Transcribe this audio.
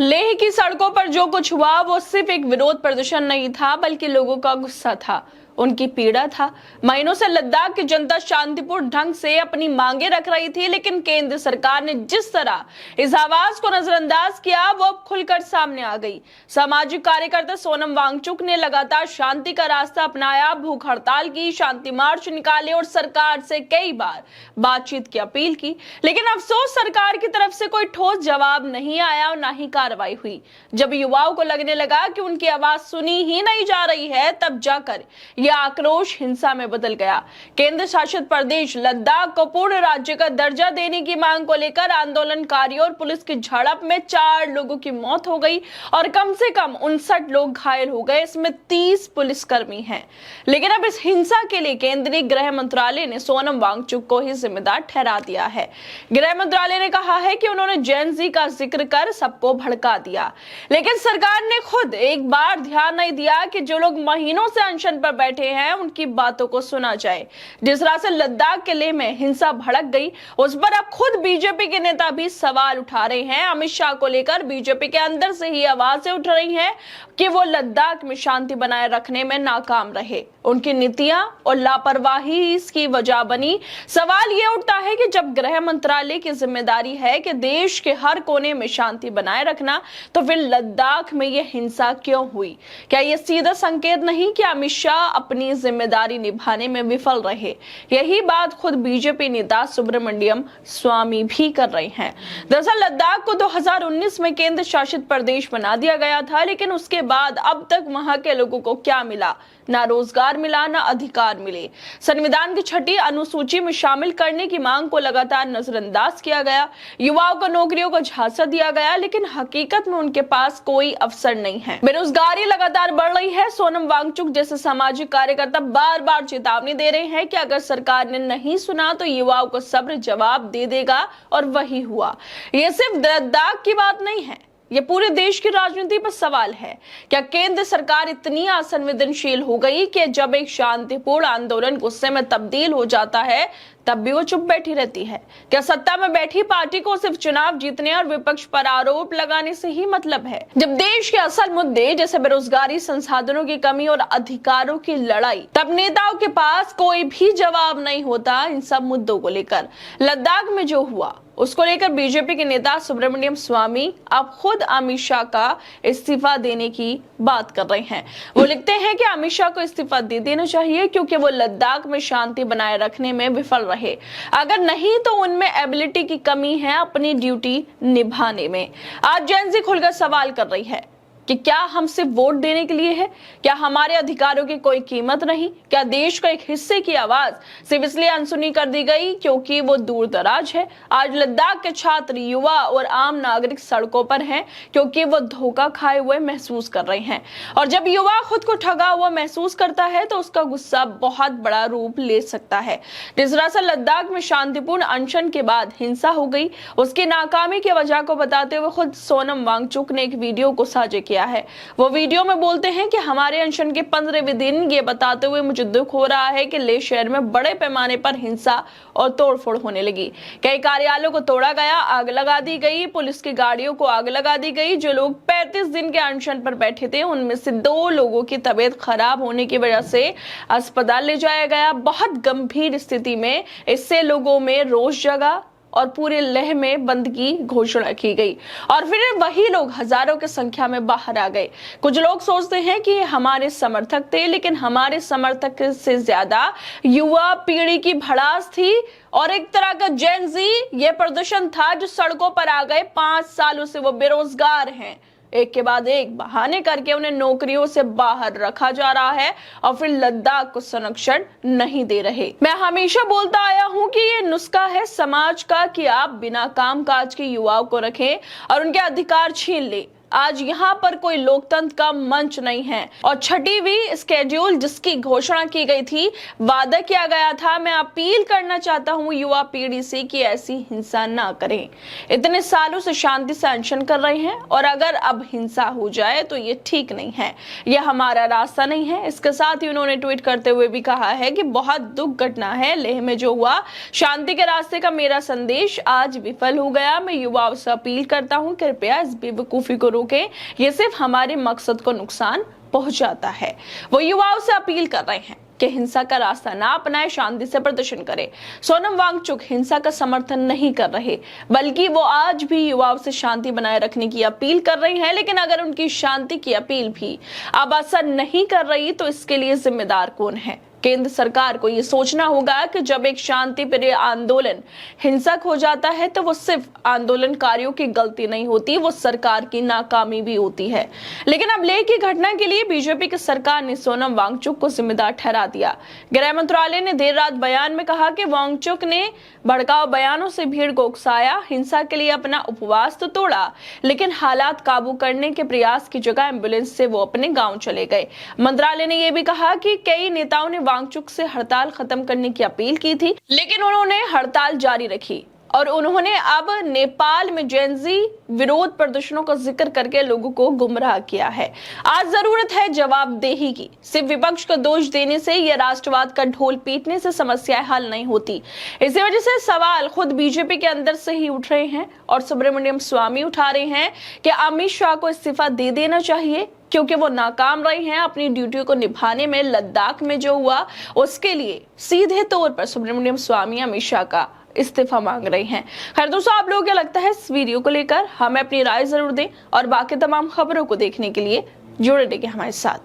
लेह की सड़कों पर जो कुछ हुआ वो सिर्फ एक विरोध प्रदर्शन नहीं था, बल्कि लोगों का गुस्सा था, उनकी पीड़ा था। महीनों से लद्दाख की जनता शांतिपूर्ण ढंग से अपनी मांगे रख रही थी, लेकिन केंद्र सरकार ने जिस तरह इस आवाज को नजरअंदाज किया वो अब खुलकर सामने आ गई। सामाजिक कार्यकर्ता सोनम वांगचुक ने लगातार शांति का रास्ता अपनाया, भूख हड़ताल की, शांति मार्च निकाले और सरकार से कई बार बातचीत की अपील की, लेकिन अफसोस सरकार की तरफ से कोई ठोस जवाब नहीं आया और ना ही कार्रवाई हुई। जब युवाओं को लगने लगा कि उनकी आवाज सुनी ही नहीं जा रही है, तब जाकर यह आक्रोश हिंसा में बदल गया। केंद्र शासित प्रदेश लद्दाख को पूर्ण राज्य का दर्जा देने की मांग को लेकर आंदोलनकारियों और पुलिस की झड़प में 4 लोगों की मौत हो गई और कम से कम 59 लोग घायल हो गए, इसमें 30 पुलिसकर्मी हैं। लेकिन अब इस हिंसा के लिए केंद्रीय गृह मंत्रालय ने सोनम वांगचुक को ही जिम्मेदार ठहरा दिया है। गृह मंत्रालय ने कहा है कि उन्होंने जेन जी का जिक्र कर सबको भड़का दिया, लेकिन सरकार ने खुद एक बार ध्यान नहीं दिया कि जो लोग महीनों से अनशन पर बैठे हैं उनकी बातों को सुना जाए। जिस तरह से लद्दाख के लेह में हिंसा भड़क गई, उस पर अब खुद बीजेपी के नेता भी सवाल उठा रहे हैं। अमित शाह को लेकर बीजेपी के अंदर से ही आवाजें उठ रही हैं कि वो लद्दाख में शांति बनाए रखने में नाकाम रहे, उनकी नीतियां और लापरवाही इसकी वजह बनी। सवाल ये उठता है कि जब गृह मंत्रालय की जिम्मेदारी है कि देश के हर कोने में शांति बनाए रखना, तो फिर लद्दाख में यह हिंसा क्यों हुई? क्या यह सीधा संकेत नहीं कि अमित शाह अपनी जिम्मेदारी निभाने में विफल रहे? यही बात खुद बीजेपी नेता सुब्रमण्यम स्वामी भी कर रहे हैं। दरअसल लद्दाख को 2019 में केंद्र शासित प्रदेश बना दिया गया था, लेकिन उसके बाद अब तक वहां के लोगों को क्या मिला? ना रोजगार मिला, ना अधिकार मिले। संविधान की 6ठी अनुसूची में शामिल करने की मांग को लगातार नजरअंदाज किया गया, युवाओं को नौकरियों का झांसा दिया गया, लेकिन हकीकत में उनके पास कोई अवसर नहीं है। बेरोजगारी लगातार बढ़ रही है। सोनम वांगचुक जैसे सामाजिक कार्यकर्ता बार बार चेतावनी दे रहे हैं कि अगर सरकार ने नहीं सुना तो युवाओं को सब्र जवाब दे देगा, और वही हुआ। ये सिर्फ लद्दाख की बात नहीं है, ये पूरे देश की राजनीति पर सवाल है। क्या केंद्र सरकार इतनी असंवेदनशील हो गई कि जब एक शांतिपूर्ण आंदोलन गुस्से में तब्दील हो जाता है तब भी वो चुप बैठी रहती है? क्या सत्ता में बैठी पार्टी को सिर्फ चुनाव जीतने और विपक्ष पर आरोप लगाने से ही मतलब है, जब देश के असल मुद्दे जैसे बेरोजगारी, संसाधनों की कमी और अधिकारों की लड़ाई, तब नेताओं के पास कोई भी जवाब नहीं होता इन सब मुद्दों को लेकर? लद्दाख में जो हुआ उसको लेकर बीजेपी के नेता सुब्रमण्यम स्वामी अब खुद अमित शाह का इस्तीफा देने की बात कर रहे हैं। वो लिखते हैं कि अमित शाह को इस्तीफा दे देना चाहिए क्योंकि वो लद्दाख में शांति बनाए रखने में विफल रहे। अगर नहीं तो उनमें एबिलिटी की कमी है अपनी ड्यूटी निभाने में। आज जेन जी खुलकर सवाल कर रही है कि क्या हम सिर्फ वोट देने के लिए है? क्या हमारे अधिकारों की कोई कीमत नहीं? क्या देश का एक हिस्से की आवाज सिर्फ इसलिए अनसुनी कर दी गई क्योंकि वो दूर दराज है? आज लद्दाख के छात्र, युवा और आम नागरिक सड़कों पर हैं क्योंकि वो धोखा खाए हुए महसूस कर रहे हैं, और जब युवा खुद को ठगा हुआ महसूस करता है तो उसका गुस्सा बहुत बड़ा रूप ले सकता है। जिस तरह से लद्दाख में शांतिपूर्ण अनशन के बाद हिंसा हो गई, उसकी नाकामी की वजह को बताते हुए खुद सोनम वांगचुक ने एक वीडियो को साझा किया है। वो वीडियो में बोलते हैं कि हमारे अनशन के 15वें दिन ये बताते हुए मुझे दुख हो रहा है कि लेह शहर में बड़े पैमाने पर हिंसा और तोड़फोड़ होने लगी। कई कार्यालयों को तोड़ा गया, आग लगा दी गई, पुलिस की गाड़ियों को आग लगा दी गई। जो लोग 35 दिन के अनशन पर बैठे थे उनमें से 2 लोगों की तबीयत खराब होने की वजह से अस्पताल ले जाया गया। बहुत गंभीर स्थिति में इससे लोगों में रोष जगा और पूरे लेह में बंद की घोषणा की गई, और फिर वही लोग हजारों की संख्या में बाहर आ गए। कुछ लोग सोचते हैं कि हमारे समर्थक थे, लेकिन हमारे समर्थक से ज्यादा युवा पीढ़ी की भड़ास थी और एक तरह का जेन जी ये प्रदर्शन था जो सड़कों पर आ गए। 5 सालों से वो बेरोजगार हैं, एक के बाद एक बहाने करके उन्हें नौकरियों से बाहर रखा जा रहा है और फिर लद्दाख को संरक्षण नहीं दे रहे। मैं हमेशा बोलता आया हूं कि ये नुस्खा है समाज का कि आप बिना काम काज के युवाओं को रखें और उनके अधिकार छीन ले। आज यहाँ पर कोई लोकतंत्र का मंच नहीं है। और छठवीं स्केड्यूल जिसकी घोषणा की गई थी, वादा किया गया था, मैं अपील करना चाहता हूँ युवा पीढ़ी से कि ऐसी हिंसा ना करें। इतने सालों से शांति से अनशन कर रहे हैं और अगर अब हिंसा हो जाए तो ये ठीक नहीं है, यह हमारा रास्ता नहीं है। इसके साथ ही उन्होंने ट्वीट करते हुए भी कहा है कि बहुत दुख घटना है, लेह में जो हुआ, शांति के रास्ते का मेरा संदेश आज विफल हो गया। मैं युवाओं से अपील करता हूँ, कृपया इस बेवकूफी को रोकें, ये सिर्फ हमारे मकसद को नुकसान पहुंचाता है। वो युवाओं से अपील कर रहे हैं कि हिंसा का रास्ता ना अपनाए, शांति से प्रदर्शन करें। सोनम वांगचुक हिंसा का समर्थन नहीं कर रहे, बल्कि वो आज भी युवाओं से शांति बनाए रखने की अपील कर रही हैं। लेकिन अगर उनकी शांति की अपील भी अब असर नहीं कर रही तो इसके लिए जिम्मेदार कौन है? केंद्र सरकार को यह सोचना होगा कि जब एक शांति प्रिय आंदोलन हिंसक हो जाता है तो वो सिर्फ आंदोलनकारियों की गलती नहीं होती, वो सरकार की नाकामी भी होती है। लेकिन अब लेह की घटना के लिए बीजेपी की सरकार ने सोनम वांगचुक को जिम्मेदार ठहरा दिया। गृह मंत्रालय ने देर रात बयान में कहा कि वांगचुक ने भड़काऊ बयानों से भीड़ को उकसाया, हिंसा के लिए अपना उपवास तो तोड़ा, लेकिन हालात काबू करने के प्रयास की जगह एम्बुलेंस से वो अपने गांव चले गए। मंत्रालय ने यह भी कहा कि कई नेताओं ने वांगचुक से हड़ताल खत्म करने की अपील की थी, लेकिन उन्होंने हड़ताल जारी रखी और उन्होंने अब नेपाल में जेनजी विरोध प्रदर्शनों का जिक्र करके लोगों को गुमराह किया है। आज जरूरत है जवाबदेही की। सिर्फ विपक्ष को दोष देने से या राष्ट्रवाद का ढोल पीटने से समस्याएं हल नहीं होती। इसी वजह से सवाल खुद बीजेपी के अंदर से ही उठ रहे हैं और सुब्रमण्यम स्वामी उठा रहे हैं कि अमित शाह को इस्तीफा दे देना चाहिए, क्योंकि वो नाकाम रहे हैं अपनी ड्यूटी को निभाने में। लद्दाख में जो हुआ उसके लिए सीधे तौर पर सुब्रमण्यम स्वामी अमित शाह का इस्तीफा मांग रहे हैं। खैर दोस्तों, आप लोगों को क्या लगता है इस वीडियो को लेकर? हमें अपनी राय जरूर दें और बाकी तमाम खबरों को देखने के लिए जुड़े रहिए हमारे साथ।